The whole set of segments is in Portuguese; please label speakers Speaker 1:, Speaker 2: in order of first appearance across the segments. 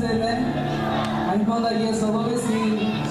Speaker 1: dizer, né? A irmã da guia só louva assim.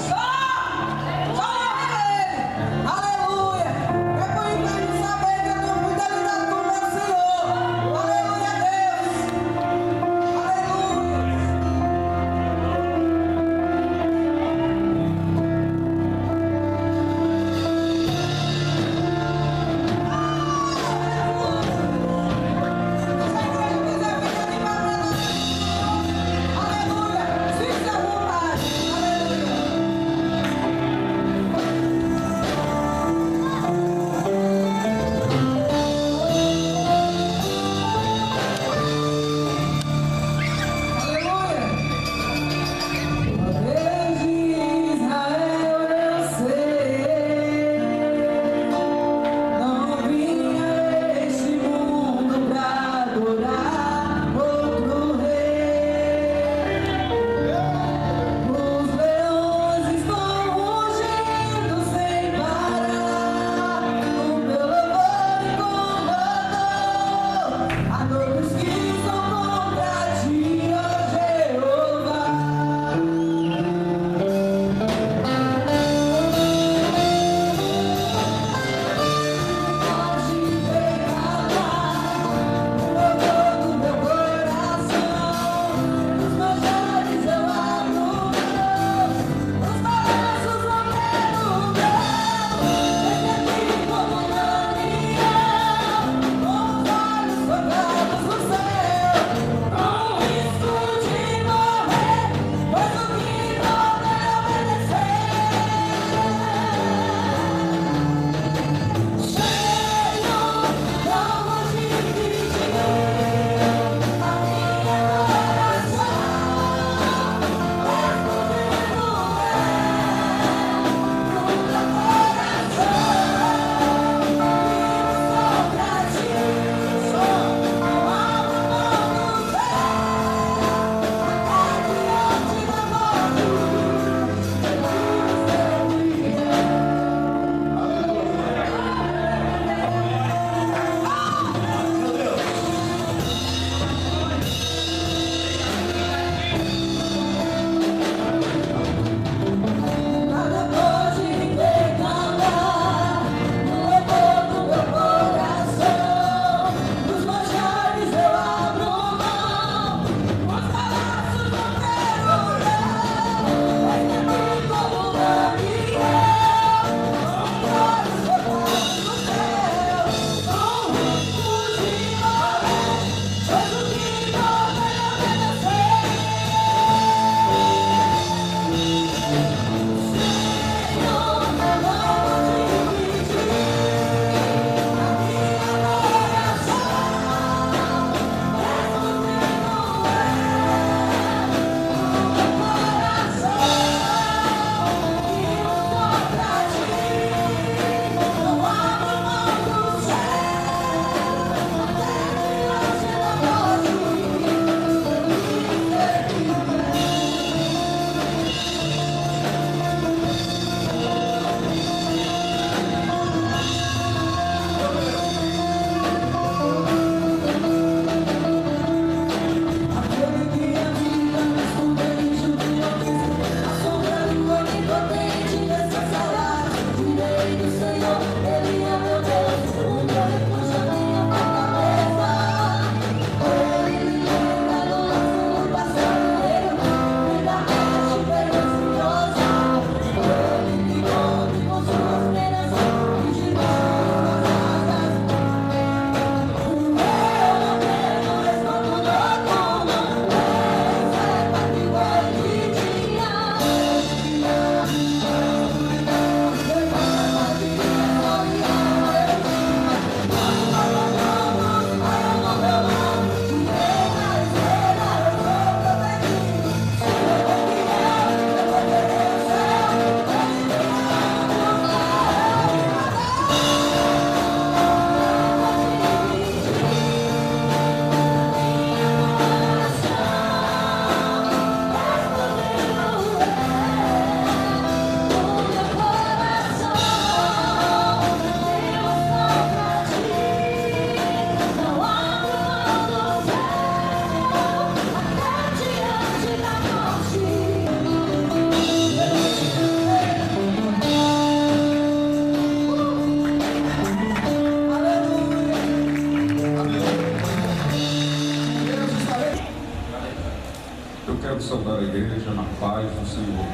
Speaker 2: quero saudar a igreja na paz do Senhor.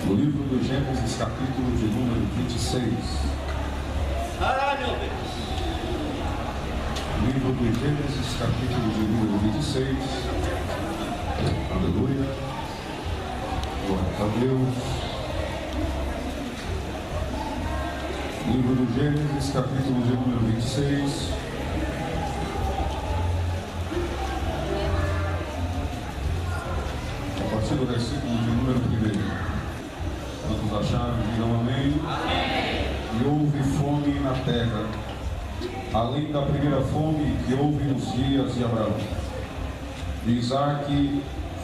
Speaker 2: No livro do Gênesis, capítulo de número 26. Livro do Gênesis, capítulo de número 26. Aleluia. Glória a Deus. Livro do Gênesis, capítulo de número 26. A partir do versículo de número 1. Quantos acharam, digam amém. E houve fome na terra, além da primeira fome que houve nos dias de Abraão. Isaque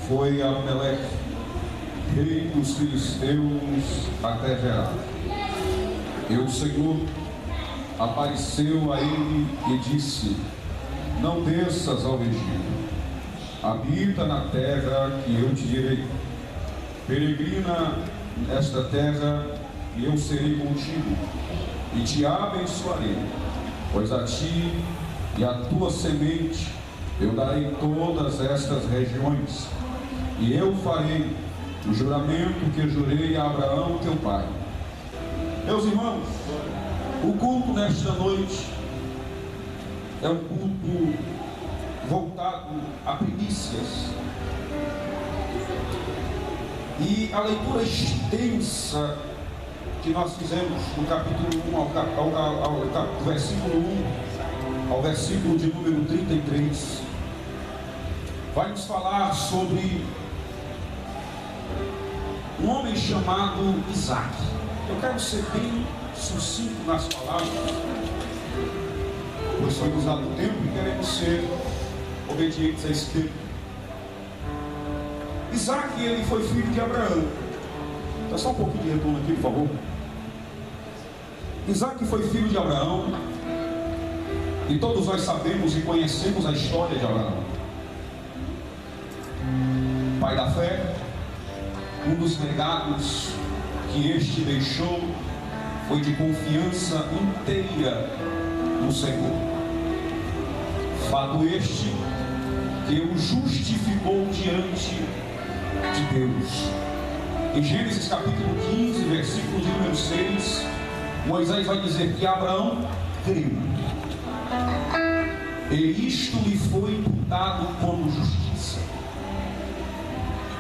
Speaker 2: foi a Abimeleque, rei dos filisteus, até Gerar. E o Senhor apareceu a ele e disse: não desças ao Egito, habita na terra que eu te direi. Peregrina nesta terra e eu serei contigo e te abençoarei, pois a ti e à tua semente eu darei todas estas regiões, e eu farei o juramento que jurei a Abraão teu pai. Meus irmãos, o culto nesta noite é um culto voltado a primícias. E a leitura extensa que nós fizemos no capítulo 1 do versículo 1 ao versículo de número 33 vai nos falar sobre um homem chamado Isaque. Eu quero ser bem sucinto nas palavras, pois foi usado o tempo e queremos ser obedientes a esse tempo. Isaque, ele foi filho de Abraão. Dá só um pouquinho de retorno aqui, por favor. Isaque foi filho de Abraão, e todos nós sabemos e conhecemos a história de Abraão. Pai da fé. Um dos legados que este deixou foi de confiança inteira no Senhor. Fato este que o justificou diante de Deus. Em Gênesis capítulo 15, versículo de número 6, Moisés vai dizer que Abraão creu, e isto lhe foi imputado como justiça.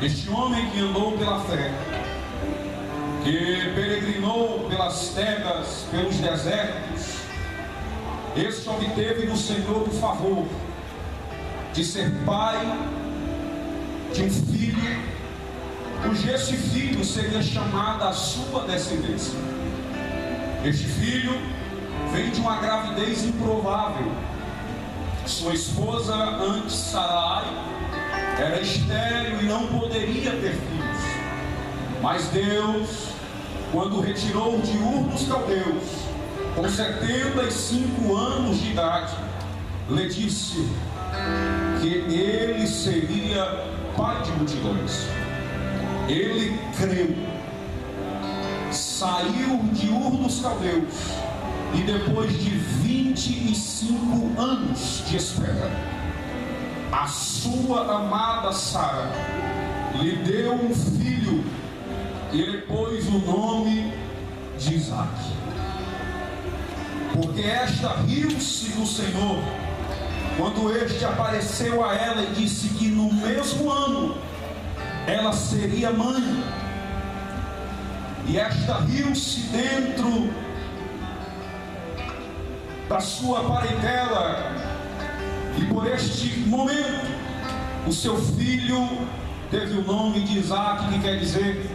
Speaker 2: Este homem que andou pela fé, que peregrinou pelas terras, pelos desertos, este obteve no Senhor o favor de ser pai de um filho, cujo esse filho seria chamado a sua descendência. Este filho vem de uma gravidez improvável. Sua esposa, antes Sarai, era estéril e não poderia ter filhos. Mas Deus, quando retirou de Ur dos Caldeus, com 75 anos de idade, lhe disse que ele seria pai de multidões. Ele creu, saiu de Ur dos Caldeus, e depois de 25 anos de espera, a sua amada Sara lhe deu um filho, e lhe pôs o nome de Isaque. Porque esta riu-se do Senhor quando este apareceu a ela e disse que no mesmo ano ela seria mãe. E esta riu-se dentro da sua parentela, e por este momento o seu filho teve o nome de Isaque, que quer dizer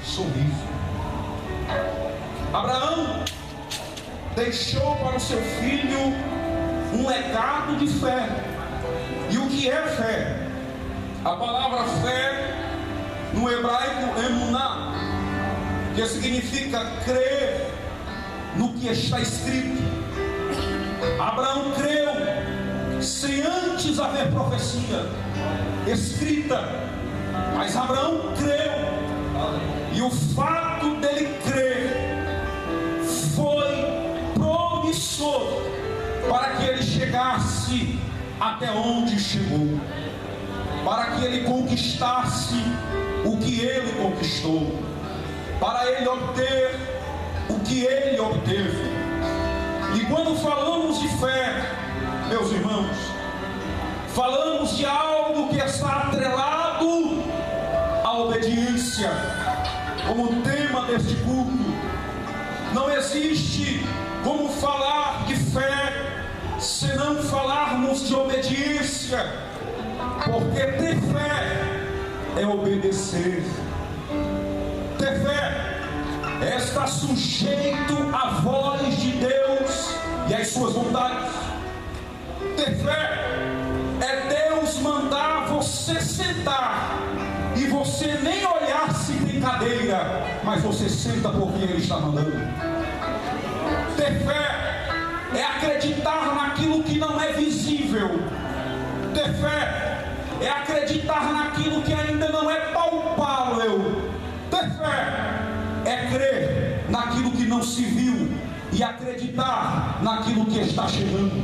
Speaker 2: sorriso. Abraão deixou para o seu filho um legado de fé. E o que é fé? A palavra fé no hebraico é emuná, que significa crer no que está escrito. Abraão creu sem antes haver profecia escrita, mas Abraão creu, e o fato dele crer foi promissor para que ele chegasse até onde chegou. para que ele conquistasse o que ele conquistou, para ele obter o que ele obteve. E quando falamos de fé, meus irmãos, falamos de algo que está atrelado à obediência, como tema deste culto. Não existe como falar de fé senão falarmos de obediência, porque ter fé é obedecer. Ter fé é estar sujeito à voz de Deus e às suas vontades. Ter fé é Deus mandar você sentar e você nem olhar se tem cadeira, mas você senta porque Ele está mandando. Ter fé é acreditar naquilo que não é visível. Ter fé é acreditar naquilo que ainda não é palpável. Ter fé é crer naquilo que não se viu e acreditar naquilo que está chegando.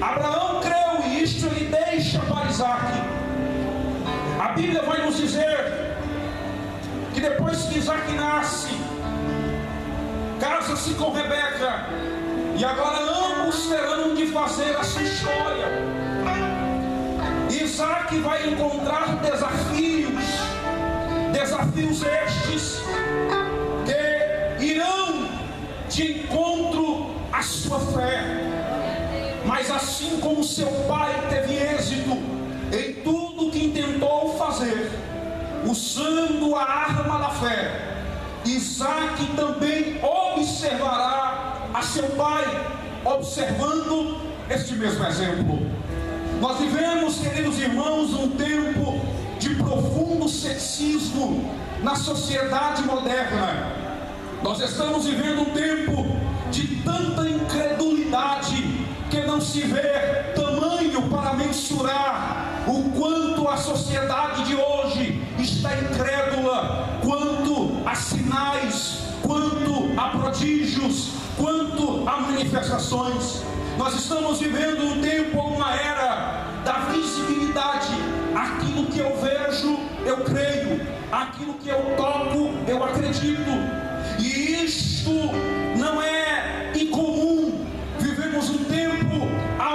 Speaker 2: Abraão creu e isto ele deixa para Isaac. A Bíblia vai nos dizer que depois que Isaac nasce, casa-se com Rebeca, e agora ambos terão de fazer a sua história. Isaac vai encontrar desafios estes que irão de encontro à sua fé. Mas assim como seu pai teve êxito em tudo que intentou fazer, usando a arma da fé, Isaac também observará a seu pai, observando este mesmo exemplo. Nós vivemos, queridos irmãos, um tempo de profundo ceticismo na sociedade moderna. Nós estamos vivendo um tempo de tanta incredulidade que não se vê tamanho para mensurar o quanto a sociedade de hoje está incrédula quanto a sinais, quanto a prodígios, quanto a manifestações. Nós estamos vivendo um tempo, uma era da visibilidade. Aquilo que eu vejo, eu creio. Aquilo que eu toco, eu acredito. E isto não é incomum. Vivemos um tempo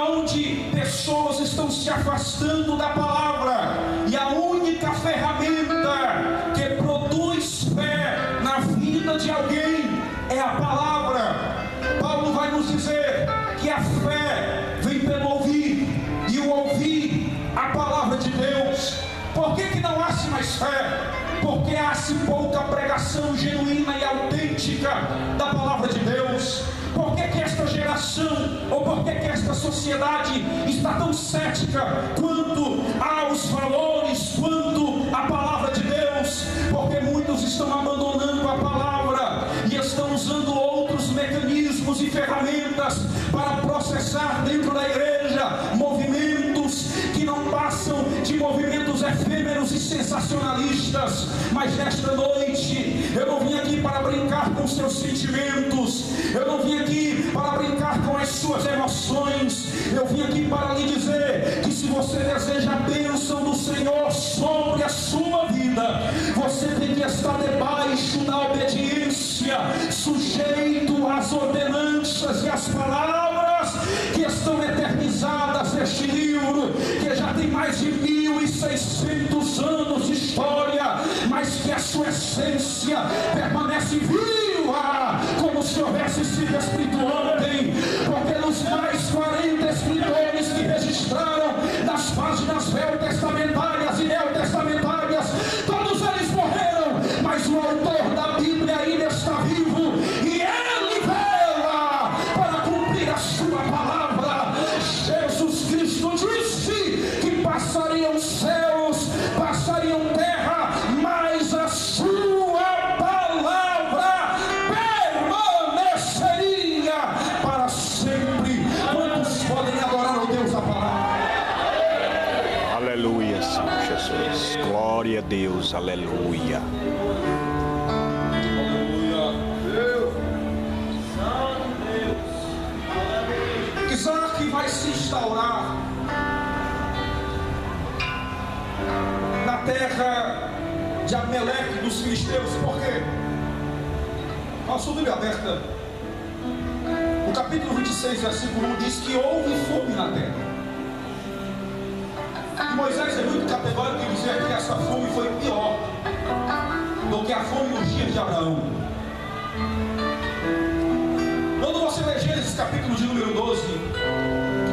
Speaker 2: onde pessoas estão se afastando da palavra. E a única ferramenta que produz fé na vida de alguém é a palavra. Paulo vai nos dizer que a fé vem pelo ouvir, e o ouvir a palavra de Deus. Por que não há-se mais fé? Porque há-se pouca pregação genuína e autêntica da palavra de Deus. Por que esta geração, ou por que esta sociedade está tão cética quanto aos valores, quanto à palavra de Deus? Porque muitos estão abandonando a palavra e estão usando outros mecanismos e ferramentas para processar dentro da igreja movimentos que não passam de movimentos efêmeros e sensacionalistas. Mas nesta noite eu não vim aqui para brincar com seus sentimentos, eu não vim aqui para brincar com as suas emoções. Eu vim aqui para lhe dizer que se você deseja a bênção do Senhor sobre a sua vida, você tem que estar debaixo da obediência, sujeito às ordenanças e às palavras que estão eternizadas neste livro, que já tem mais de 1600 anos de história, mas que a sua essência permanece viva, como se houvesse sido escrito ontem. Porque nos mais 40 escritores que registraram nas páginas veotestamentárias e neotestamentárias, todos eles morreram, mas o autor da Bíblia ainda está vivo, e ele vela para cumprir a sua palavra. Jesus Cristo disse que passariam céus, passariam terra, mas a sua palavra permaneceria para sempre. Quantos podem adorar o Deus da palavra?
Speaker 3: Aleluia, Senhor Jesus. Glória a Deus, aleluia.
Speaker 2: Isaac vai se instaurar terra de Abimeleque, dos filisteus. Por quê? A sua Bíblia aberta. O capítulo 26, versículo 1 diz que houve fome na terra. E Moisés é muito categórico em dizer que essa fome foi pior do que a fome nos dias de Abraão. Quando você lê Gênesis capítulo de número 12,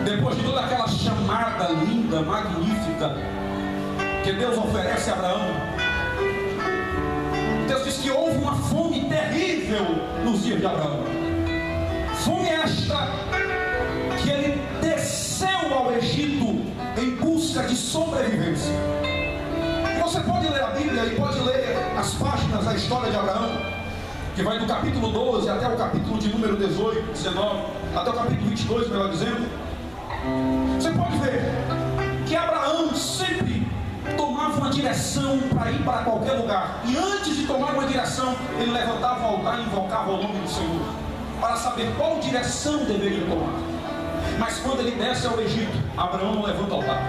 Speaker 2: depois de toda aquela chamada linda, magnífica, que Deus oferece a Abraão, Deus diz que houve uma fome terrível nos dias de Abraão. Fome esta que ele desceu ao Egito em busca de sobrevivência. E você pode ler a Bíblia e pode ler as páginas da história de Abraão, que vai do capítulo 12 até o capítulo de número 18, 19, até o capítulo 22, melhor dizendo. Você pode ver que Abraão sempre tomava uma direção para ir para qualquer lugar. E antes de tomar uma direção, ele levantava o altar e invocava o nome do Senhor, para saber qual direção deveria tomar. Mas quando ele desce ao Egito, Abraão não levanta o altar.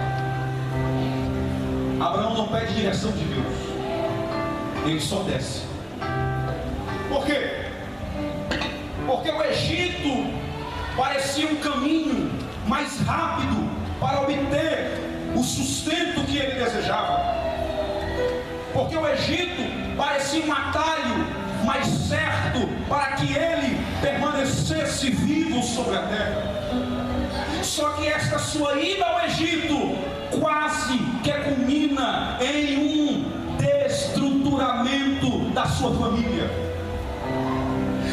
Speaker 2: Abraão não pede direção de Deus. Ele só desce. Por quê? Porque o Egito parecia um caminho mais rápido para obter o sustento que ele desejava. Porque o Egito parecia um atalho mais certo para que ele permanecesse vivo sobre a terra. Só que esta sua ida ao Egito quase que culmina em um desestruturamento da sua família.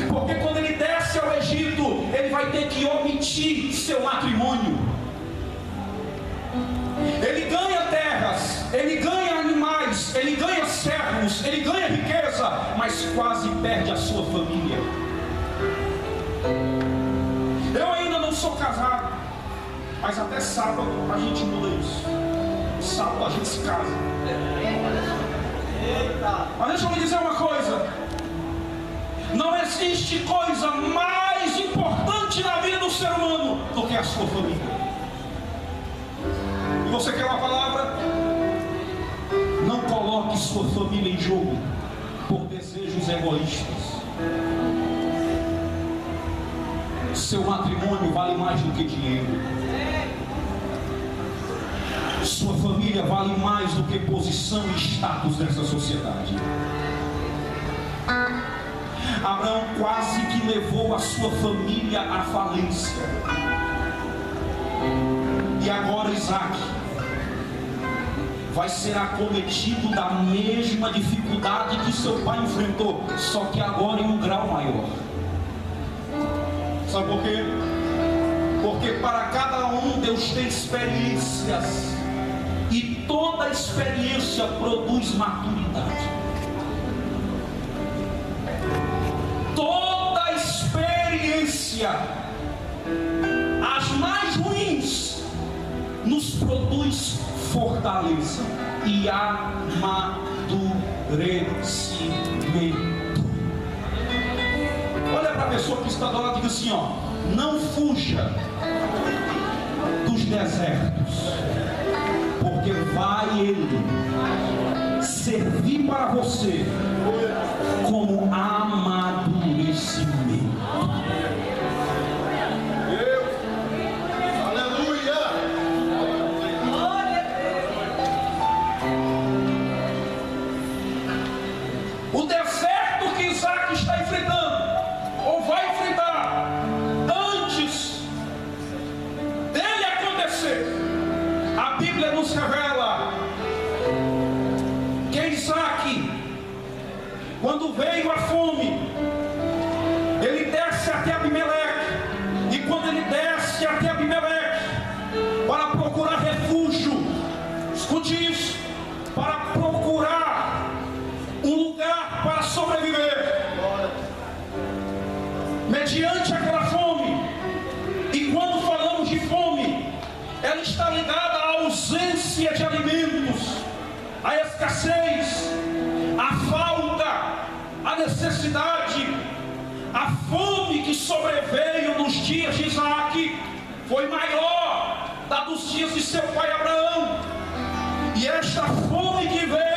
Speaker 2: Porque quando ele desce ao Egito, ele vai ter que omitir seu matrimônio. Ele ganha terras, ele ganha animais, ele ganha servos, ele ganha riqueza, mas quase perde a sua família. Eu ainda não sou casado, mas até sábado a gente muda isso. Sábado a gente se casa. Mas deixa eu lhe dizer uma coisa: não existe coisa mais importante na vida do ser humano do que a sua família. E você quer uma palavra? Não coloque sua família em jogo por desejos egoístas. Seu matrimônio vale mais do que dinheiro. Sua família vale mais do que posição e status nessa sociedade. Abraão quase que levou a sua família à falência. E agora Isaac vai ser acometido da mesma dificuldade que seu pai enfrentou, só que agora em um grau maior. Sabe por quê? Porque para cada um Deus tem experiências, e toda experiência produz maturidade. Toda experiência, as mais ruins, nos produz fortaleza e amadurecimento. Olha para a pessoa que está do lado e diga assim: ó, não fuja dos desertos, porque vai ele servir para você como amadurecimento. O deserto que Isaac está enfrentando, ou vai enfrentar, antes dele acontecer, a Bíblia nos revela que Isaac, quando veio a fome, ele desce até Abimeleque, e quando ele desce até Abimeleque para procurar refúgio, escute isso, para procurar um lugar para sobreviver, mediante aquela fome. E quando falamos de fome, ela está ligada à ausência de alimentos, à escassez, à falta, à necessidade. A fome que sobreveio nos dias de Isaac foi maior da dos dias de seu pai Abraão. E esta fome que veio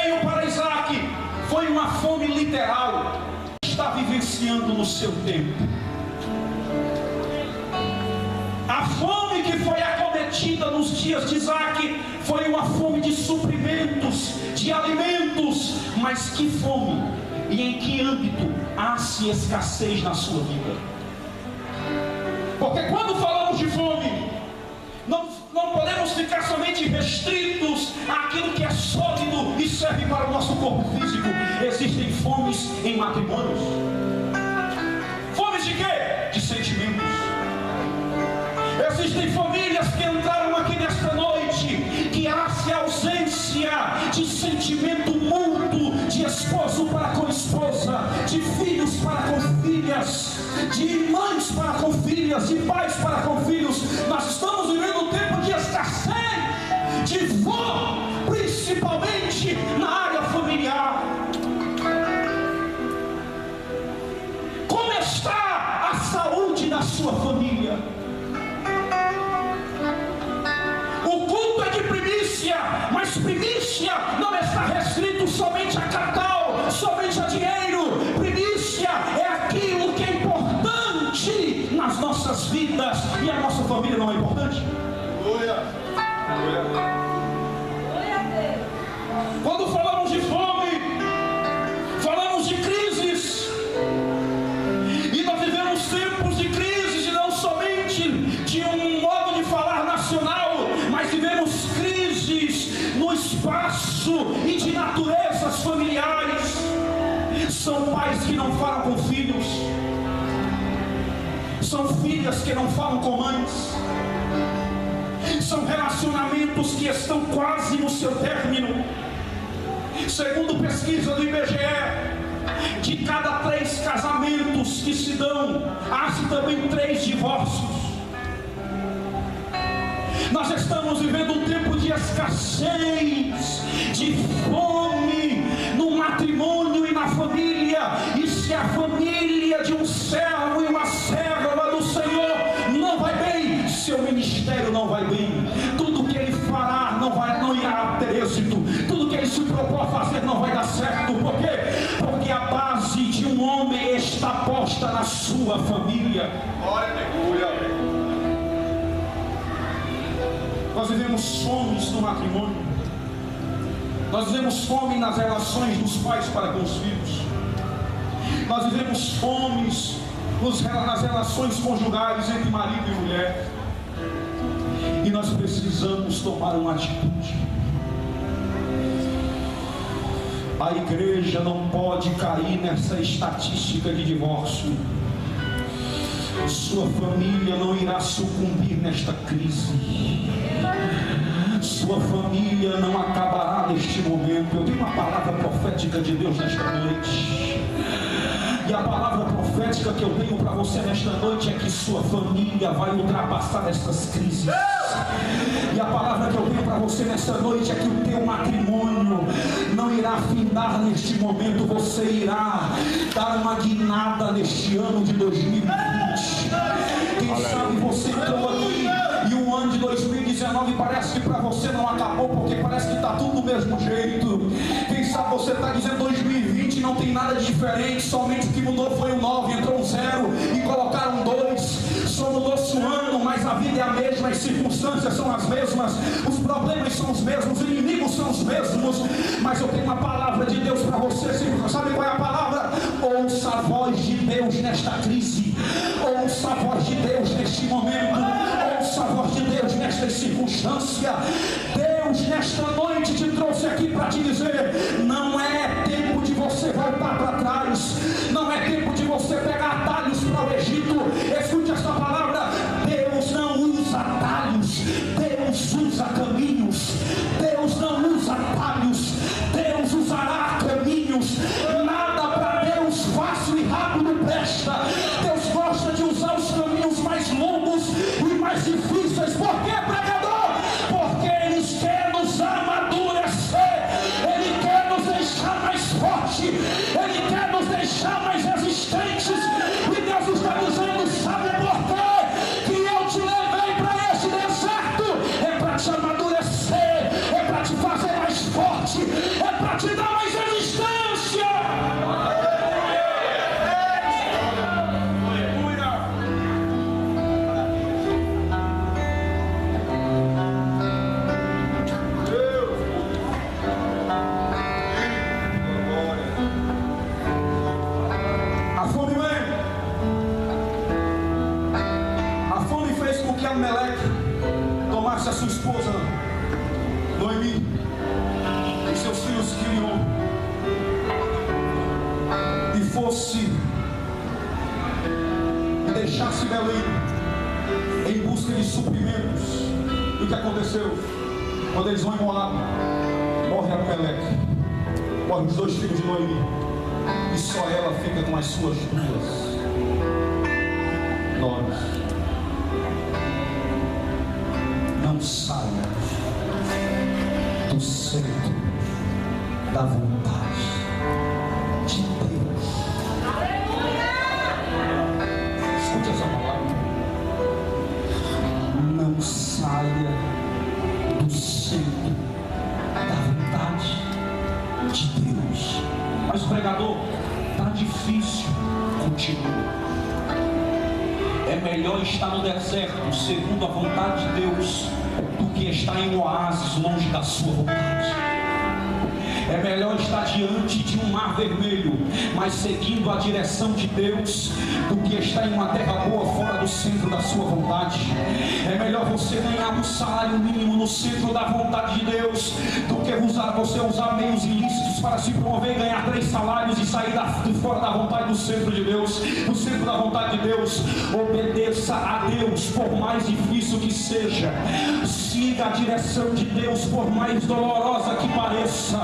Speaker 2: literal, está vivenciando no seu tempo. A fome que foi acometida nos dias de Isaac foi uma fome de suprimentos, de alimentos. Mas que fome? E em que âmbito há-se escassez na sua vida? Porque quando falamos de fome, não podemos ficar somente restritos àquilo que é sólido e serve para o nosso corpo físico. Existem fomes em matrimônios. Fomes de quê? De sentimentos. Existem famílias que entraram aqui nesta noite, que há-se ausência de sentimento mútuo, de esposo para com esposa, de filhos para com filhas, de mães para com filhas, de pais para com filhos. Nós estamos vivendo um tempo de escassez, de fome, principalmente na área familiar. Como está a saúde da sua família? Mas primícia não está restrito somente a capital, somente a dinheiro. Primícia é aquilo que é importante nas nossas vidas. E a nossa família não é importante? Quando falamos de fome, falamos de crises. E nós vivemos tempos de crises, e não somente de um modo de falar nacional, mas vivemos crises no espaço e de naturezas familiares. São pais que não falam com filhos, são filhas que não falam com mães, são relacionamentos que estão quase no seu término. Segundo pesquisa do IBGE, de cada 3 casamentos que se dão, há-se também 3 divórcios. Nós estamos vivendo um tempo de escassez, de fome no matrimônio e na família. E se a família de um servo e uma serva do Senhor não vai bem, seu ministério não vai bem, tudo que ele fará não irá ter êxito, tudo que ele se propõe a fazer não vai dar certo. Por quê? Porque a base de um homem está posta na sua família. Nós vivemos fomes no matrimônio, nós vivemos fome nas relações dos pais para com os filhos, nós vivemos fomes nas relações conjugais entre marido e mulher, e nós precisamos tomar uma atitude. A igreja não pode cair nessa estatística de divórcio. Sua família não irá sucumbir nesta crise. Sua família não acabará neste momento. Eu tenho uma palavra profética de Deus nesta noite. E a palavra profética que eu tenho para você nesta noite é que sua família vai ultrapassar essas crises. E a palavra que eu tenho para você nesta noite é que o teu matrimônio não irá findar neste momento. Você irá dar uma guinada neste ano de 2020. Quem sabe você entrou aqui e o ano de 2019 parece que para você não acabou, porque parece que está tudo do mesmo jeito. Quem sabe você está dizendo 2020 não tem nada de diferente, somente o que mudou foi o 9, entrou um 0 e colocaram 2. Só mudou-se o ano, mas a vida é a mesma, as circunstâncias são as mesmas, os problemas são os mesmos, os inimigos são os mesmos. Mas eu tenho uma palavra de Deus para você. Sabe qual é a palavra? Ouça a voz de Deus nesta crise, ouça a voz de Deus neste momento, ouça a voz de Deus nesta circunstância. Deus nesta noite te trouxe aqui para te dizer: não é tempo de você voltar para trás, não é tempo de você pegar atalhos para o Egito. Escute esta palavra: Deus não usa atalhos, Deus usa caminhos. Deus não usa atalhos, Deus usará caminhos. Nada para Deus fácil e rápido presta. Deus gosta de usar os caminhos mais longos e mais difíceis. Por quê, pregador? Porque Ele está o que aconteceu? Quando eles vão em Moabe, morre Abimeleque, morre os 2 filhos de Noemi, e só ela fica com as suas 2 noras. Não saia do centro da vontade de Deus. Escute essa palavra. Não saia do centro da vontade de Deus. Mas pregador, está difícil. Continua. É melhor estar no deserto segundo a vontade de Deus do que estar em um oásis longe da sua vontade. É melhor estar diante de um mar vermelho, mas seguindo a direção de Deus, do que estar em uma terra boa fora do centro da sua vontade. É melhor você ganhar um salário mínimo no centro da vontade de Deus, do que você usar meios ilícitos para se promover e ganhar 3 salários e sair de fora da vontade do centro de Deus. No centro da vontade de Deus, obedeça a Deus por mais difícil que seja. Siga a direção de Deus por mais dolorosa que pareça.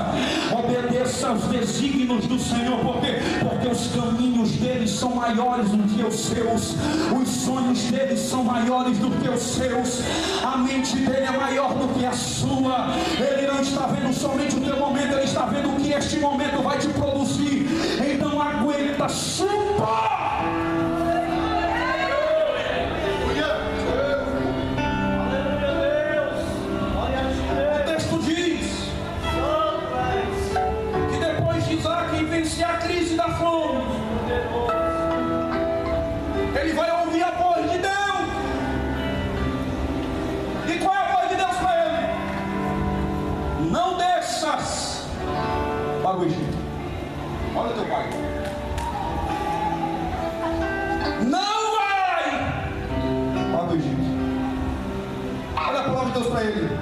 Speaker 2: Obedeça aos desígnios do Senhor, porque os caminhos dele são maiores do que os seus, os sonhos dele são maiores do que os seus, a mente dele é maior do que a sua. Ele não está vendo somente o teu momento, ele está vendo o que este momento vai te produzir. Então aguenta, chupa! Vencer a crise da fome, ele vai ouvir a voz de Deus. E qual é a voz de Deus para ele? Não desças para o Egito. Olha teu pai. Não vai para o Egito. Olha a palavra de Deus para ele.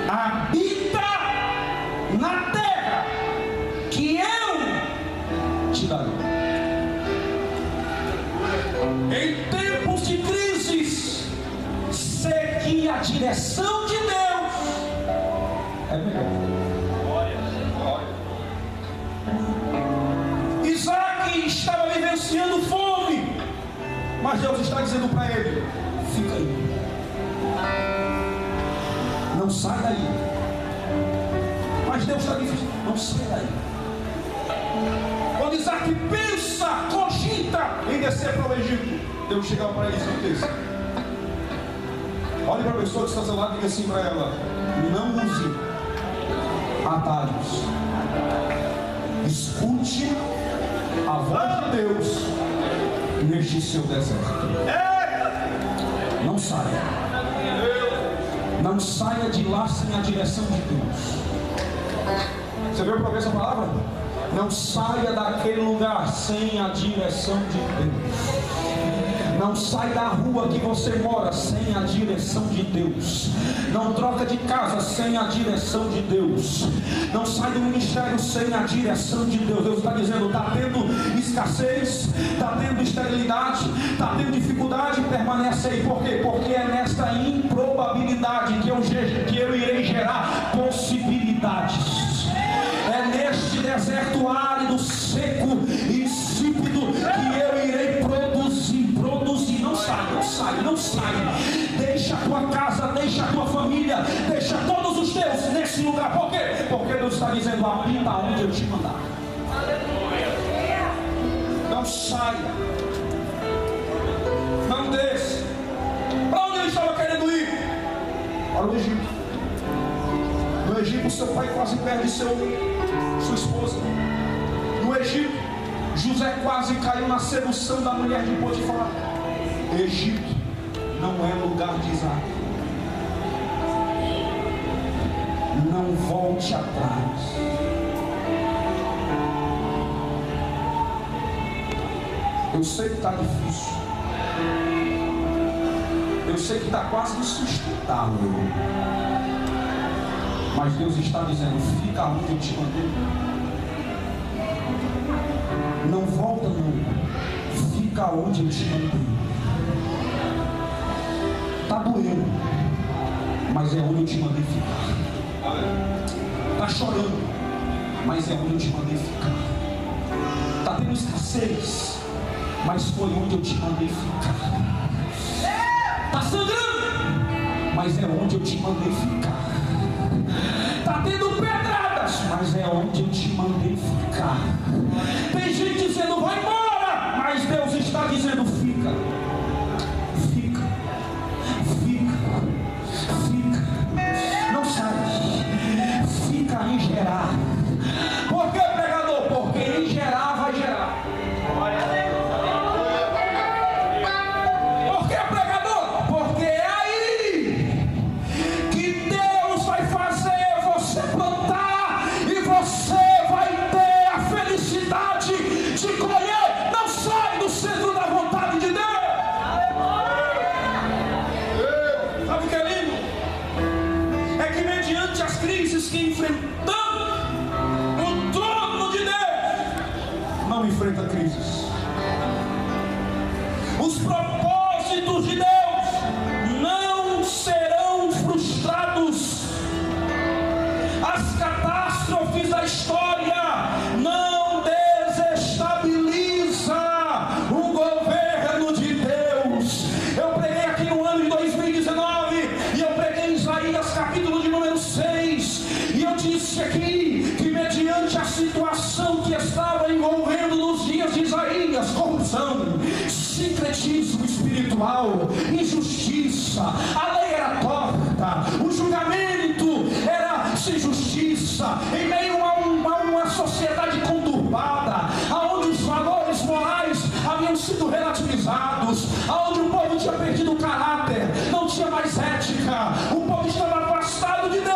Speaker 2: Habita na terra que eu te darei. Em tempos de crises, seguir a direção de Deus é melhor. Isaac estava vivenciando fome, mas Deus está dizendo para ele: fica aí, não sai daí. Mas Deus está dizendo: não sai daí. Quando Isaac pensa, cogita em descer para o Egito, Deus chega para ele e diz: olhe para a pessoa que está ao seu lado e diga assim para ela: não use atalhos, escute a voz de Deus neste seu deserto. Não saia, não saia de lá sem a direção de Deus. Você viu para ver essa palavra? Não saia daquele lugar sem a direção de Deus. Não sai da rua que você mora sem a direção de Deus. Não troca de casa sem a direção de Deus. Não sai do ministério sem a direção de Deus. Deus está dizendo: está tendo escassez, está tendo esterilidade, está tendo dificuldade, permanece aí. Por quê? Porque é nesta improbabilidade que eu irei gerar possibilidades. É neste deserto árido, seco, insípido, que eu irei produzir. Não sai, não sai, não sai. Deixa a tua casa, deixa a tua família, deixa todos os teus nesse lugar. Por quê? Porque Deus está dizendo: habita onde eu te mandar. Não saia, não desça. Para onde ele estava querendo ir? Para o Egito. No Egito, seu pai quase perde sua esposa. No Egito, José quase caiu na sedução da mulher de Potifar. Egito não é lugar de Isaac. Não volte atrás. Eu sei que está difícil. Eu sei que está quase insustentável. Mas Deus está dizendo: fica onde eu te mandei. Não volta não. Fica onde eu te mandei. Está doendo, mas é onde eu te mandei ficar. Está chorando, mas é onde eu te mandei ficar. Está tendo escassez, mas foi onde eu te mandei ficar. Está sangrando, mas é onde eu te mandei ficar. Está tendo pedradas, mas é onde eu te mandei ficar. Tem gente dizendo vai embora, mas Deus está dizendo fica. Fica, fica, fica. Não sai, fica em Gerar. Por que, pregador? Porque em Gerar vai gerar. Por que, pregador? Porque é aí que Deus vai fazer você plantar e você vai ter a felicidade de colher. Não sai do centro da vontade de Deus. Sabe o que é lindo? É que mediante as crises que enfrentamos, o trono de Deus não enfrenta crises. Os propósitos de Deus não serão frustrados. As catástrofes da história não desestabilizam o governo de Deus. Eu preguei aqui no ano de 2019 e eu preguei em Isaías capítulo de número 6 e eu disse aqui que mediante a situação que estava envolvendo nos dias de Isaías, corrupção, sincretismo espiritual, injustiça, a lei era torta, o julgamento era sem justiça, em meio a uma sociedade conturbada, aonde os valores morais haviam sido relativizados, aonde o povo tinha perdido o caráter, não tinha mais ética, o povo estava afastado de Deus.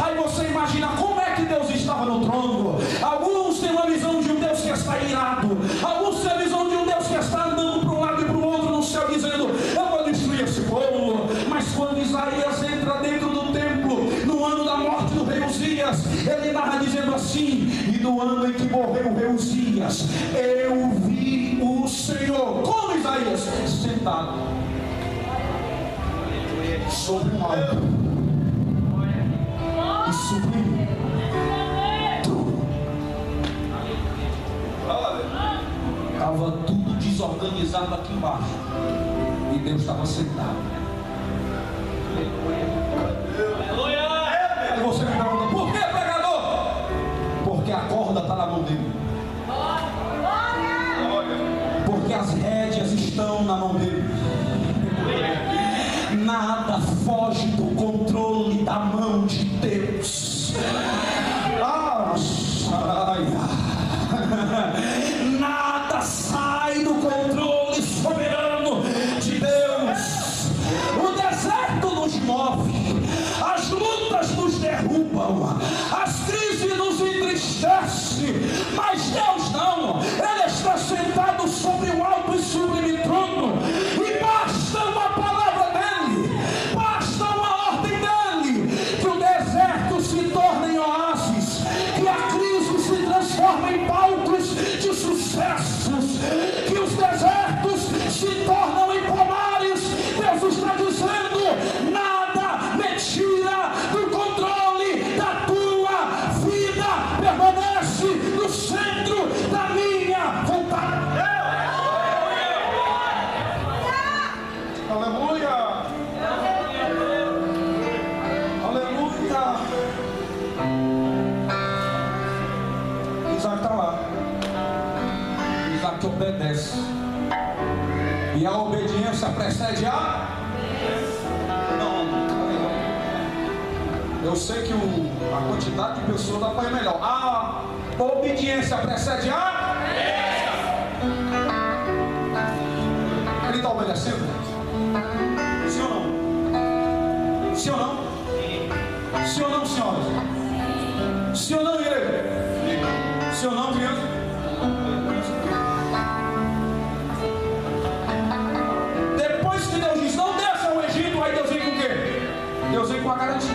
Speaker 2: Aí você imagina como é que Deus estava no trono. Alguns têm uma visão de um Deus que está irado, alguns têm a visão de um Deus que está andando para um lado e para o outro no céu, dizendo eu vou destruir esse povo. Mas quando Isaías entra dentro do templo, no ano da morte do rei Uzias, ele narra dizendo assim: e no ano em que morreu o rei Uzias, eu vi o Senhor, como Isaías, sentado sobre um alto e sublime trono. Estava tudo desorganizado aqui embaixo e Deus estava sentado. Aí você me pergunta, por que, pregador? Porque a corda está na mão dele, porque as rédeas estão na mão dele. Nada foge do controle da mão de Deus. Nada sai do controle soberano de Deus. O deserto nos move, as lutas nos derrubam, as crises nos entristecem, mas Deus não. Ele está sentado sobre um alto e sublime trono, e basta uma palavra dele, basta uma ordem dele, que o deserto se torne em oásis, que a crise se transforme em palcos de sucessos, que os desertos se tornam em pomares. Deus está dizendo: nada me tira do controle da tua vida, permanece no centro da minha vontade. Aleluia! Aleluia! Isaac está lá. Isaac obedece. E a obediência precede a... Não. Eu sei que a quantidade de pessoas dá para ir melhor. A obediência precede a... Ele está obedecendo? Sim ou não? Sim ou não? Sim ou não, senhoras? Sim ou não, igreja? Sim ou não, criança? Depois que Deus diz, não desça ao Egito, aí Deus vem com o quê? Deus vem com a garantia.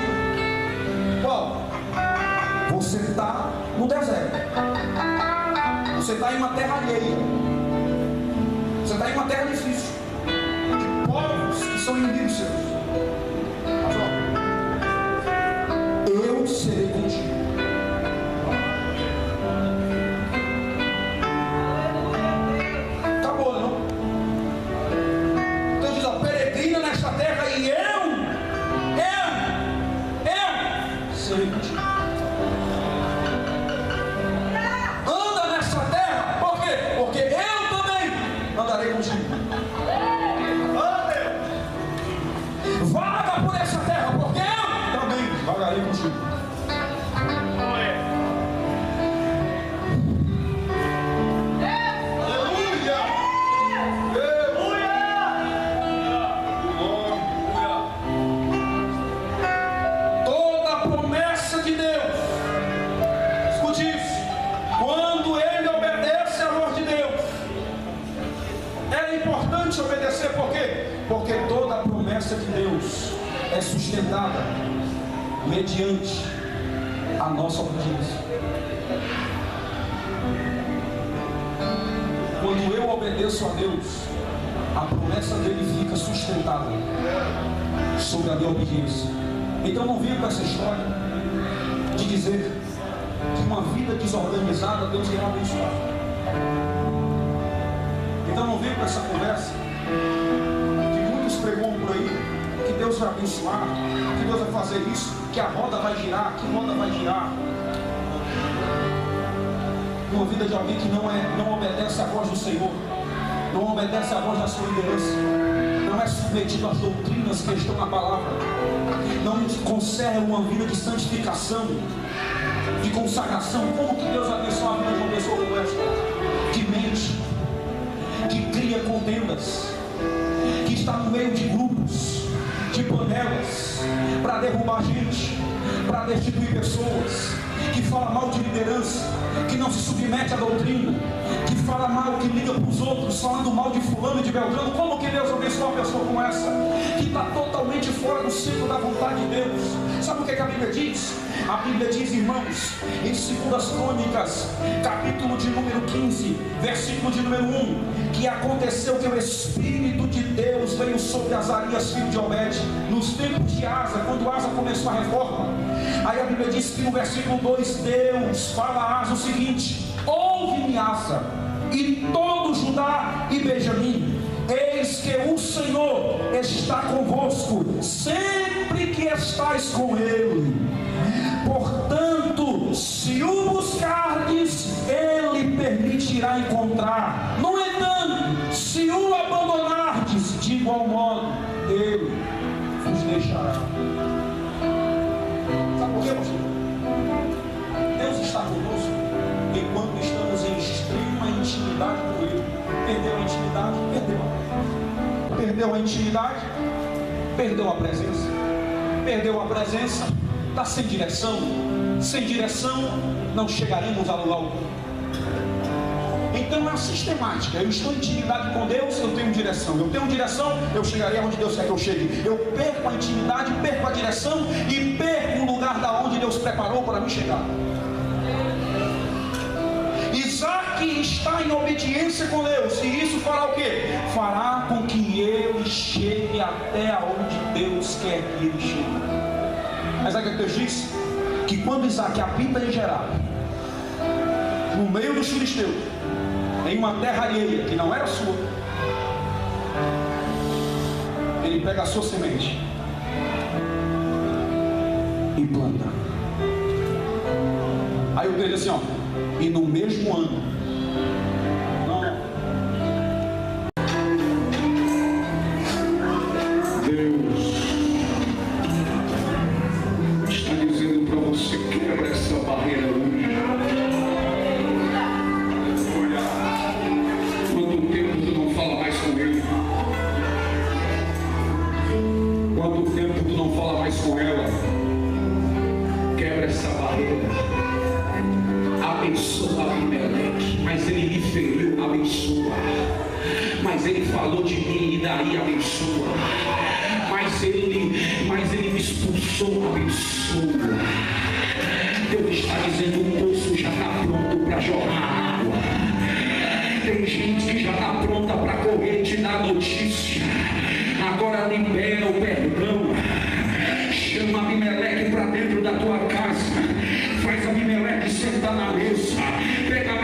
Speaker 2: Qual? Você está no deserto. Você está em uma terra alheia. Você está em uma terra difícil, de povos que são inimigos seus. Mas ó, eu serei contigo. Acabou, não? Então diz, ó, peregrina nesta terra e eu serei contigo. Anda nesta terra, por quê? Porque eu também andarei contigo. Vaga por essa terra, porque eu também vagarei contigo. Toda a promessa de Deus, escute isso, quando ele obedece à voz de Deus, é importante obedecer, por quê? Porque toda a promessa de Deus é sustentada mediante a nossa obediência. Quando eu obedeço a Deus, a promessa dele fica sustentada sobre a minha obediência. Então não venha com essa história de dizer que uma vida desorganizada Deus irá abençoar. Então não venha com essa conversa que muitos pregam por aí, que Deus vai abençoar, que Deus vai fazer isso, que a roda vai girar, que roda vai girar. Uma vida de alguém que não obedece à voz do Senhor, não obedece à voz da sua liderança, não é submetido às doutrinas que estão na palavra, não conserva uma vida de santificação, de consagração. Como que Deus abençoa a vida de uma pessoa como esta? Que mente, que cria contendas, que está no meio de grupos, de panelas, para derrubar gente, para destituir pessoas, que fala mal de liderança, que não se submete à doutrina, que fala mal, que liga para os outros, falando mal de fulano e de beltrano. Como que Deus abençoa uma pessoa como essa, que está totalmente fora do ciclo da vontade de Deus? Sabe o que a Bíblia diz? A Bíblia diz, irmãos, em 2 Crônicas, capítulo de número 15, versículo de número 1, que aconteceu que o Espírito de Deus veio sobre Azarias, filho de Obed, nos tempos de Asa, quando Asa começou a reforma. Aí a Bíblia diz que no versículo 2, Deus fala a Asa o seguinte: ouve-me, Asa, e todo Judá e Benjamim, eis que o Senhor está convosco, sempre que estais com ele. Portanto, se o buscardes, ele permitirá encontrar. No entanto, se o abandonardes, de igual modo, ele vos deixará. Sabe por quê, pastor? Deus está conosco enquanto estamos em extrema intimidade com ele. Perdeu a intimidade, perdeu. Perdeu a intimidade, perdeu a presença. Perdeu a presença, está sem direção. Sem direção, não chegaremos a lugar algum. Então é a sistemática. Eu estou em intimidade com Deus, eu tenho direção. Eu tenho direção, eu chegarei aonde Deus quer que eu chegue. Eu perco a intimidade, perco a direção e perco o lugar da onde Deus preparou para me chegar. Isaac está em obediência com Deus, e isso fará o quê? Fará com que ele chegue até aonde Deus quer que ele chegue. Mas é que Deus diz que quando Isaac habita em Gerar, no meio dos filisteus, em uma terra alheia que não era sua, ele pega a sua semente e planta. Aí o texto diz assim, ó, e no mesmo ano, Deus está dizendo para você: quebra essa barreira hoje. Quanto tempo tu não fala mais com ele? Quanto tempo tu não fala mais com ela? Quebra essa barreira. Abençoa Abimeleque, mas ele lhe feriu, abençoa. Mas ele falou de mim, e daí abençoa. Mas ele me expulsou, abençoa. Deus está dizendo: o poço já está pronto para jorrar água. Tem gente que já está pronta para correr e te dar notícia. Agora libera o perdão. Abimeleque para dentro da tua casa. Faz Abimeleque sentar na mesa. Pega